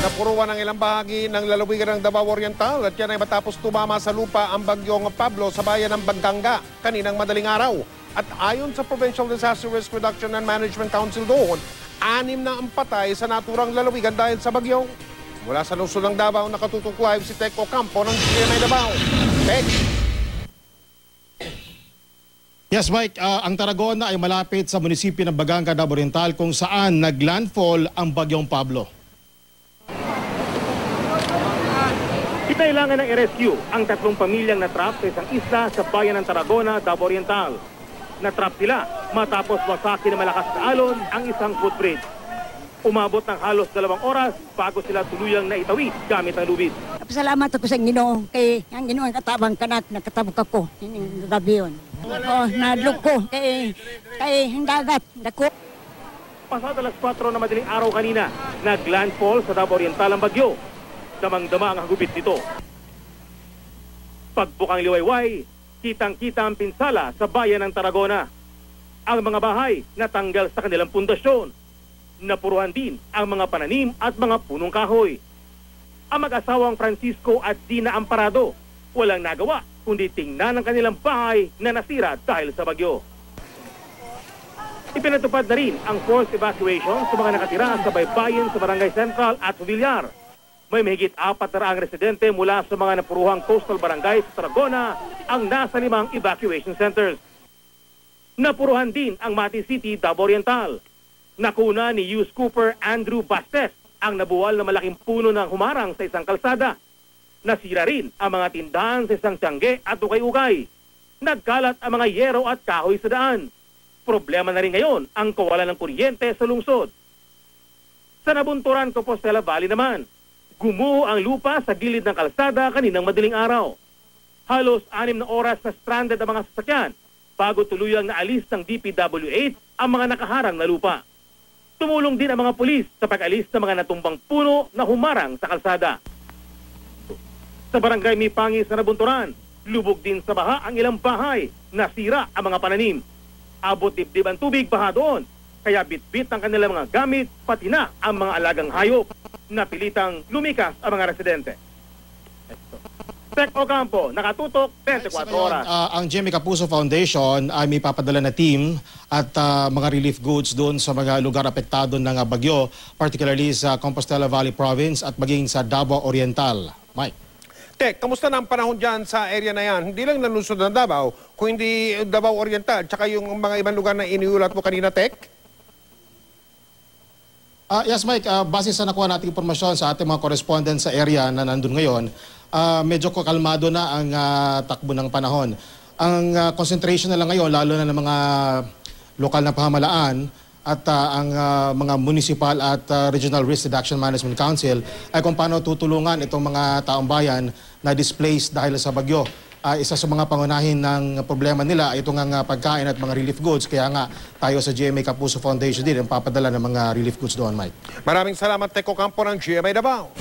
Napuruan ang ilang bahagi ng lalawigan ng Davao Oriental at yan ay matapos tumama sa lupa ang bagyong Pablo sa bayan ng Baganga kaninang madaling araw. At ayon sa Provincial Disaster Risk Reduction and Management Council doon, 6 na ang patay sa naturang lalawigan dahil sa bagyo. Mula sa lungsod ng Davao, nakatutok live si Tek Ocampo ng GMA Davao. Tek! Yes, Mike, ang Tarragona ay malapit sa munisipyo ng Baganga, Davao Oriental kung saan naglandfall ang bagyong Pablo. Kailangan ng i-rescue ang 3 pamilyang natrap sa isang isla sa bayan ng Tarragona, Davao Oriental. Natrap sila matapos wasakin ng malakas na alon ang isang footbridge. Umabot ng halos 2 oras bago sila tuluyang naitawid gamit ang lubid. Salamat ako sa Ginoo kay ang Ginoo ang katabang kanak nakatabok ako ning gabi yon. Nadlok ko kay dagat dako. Pasado alas 4 na madaling araw kanina, naglandfall sa Davao Oriental ang bagyo. Damang-dama ang hagupit nito. Pagbukang liwayway, kitang-kita ang pinsala sa bayan ng Tarragona. Ang mga bahay natanggal sa kanilang pundasyon. Napuruhan din ang mga pananim at mga punong kahoy. Ang mag-asawang Francisco at Dina Amparado walang nagawa kundi tingnan ang kanilang bahay na nasira dahil sa bagyo. Ipinatupad na rin ang forced evacuation sa mga nakatira sa baybayin sa Barangay Central at Villar. May mahigit 400 residente mula sa mga napuruhang coastal barangay sa Tarragona ang nasa 5 evacuation centers. Napuruhan din ang Mati City, Davao Oriental. Nakuna ni Youth Cooper Andrew Bastes ang nabuwal na malaking puno ng humarang sa isang kalsada. Nasira rin ang mga tindahan sa isang tiyangge at ukay-ukay. Nagkalat ang mga yero at kahoy sa daan. Problema na rin ngayon ang kawalan ng kuryente sa lungsod. Sa Nabunturan, Compostela Valley naman, gumuho ang lupa sa gilid ng kalsada kaninang madaling araw. Halos 6 na oras na stranded ang mga sasakyan bago tuluyang naalis ng DPWH ang mga nakaharang na lupa. Tumulong din ang mga pulis sa pag-alis ng mga natumbang puno na humarang sa kalsada. Sa barangay Mipangi sa Nabunturan, lubog din sa baha ang ilang bahay, nasira ang mga pananim. Abot dibdib ang tubig baha doon, kaya bitbit ang kanilang mga gamit, pati na ang mga alagang hayop. Napilitang lumikas ang mga residente. Tek Ocampo, nakatutok 24 oras. Ang GMA Kapuso Foundation ay may papadala na team at mga relief goods doon sa mga lugar apektado ng bagyo, particularly sa Compostela Valley Province at maging sa Davao Oriental. Mike. Tek, kamusta na ang panahon dyan sa area na yan? Hindi lang nalusod ng Davao, kundi Davao Oriental, tsaka yung mga ibang lugar na iniulat mo kanina, Tek? Yes, Mike. Base sa nakuha nating impormasyon sa ating mga correspondents sa area na nandun ngayon, medyo kalmado na ang takbo ng panahon. Ang concentration na lang ngayon, lalo na ng mga lokal na pamahalaan at ang mga municipal at regional risk reduction management council ay kung paano tutulungan itong mga taong bayan na displaced dahil sa bagyo. Isa sa mga pangunahin ng problema nila ay itong pagkain at mga relief goods. Kaya nga tayo sa GMA Kapuso Foundation din ang papadala ng mga relief goods doon, Mike. Maraming salamat, Tek Ocampo ng GMA Davao.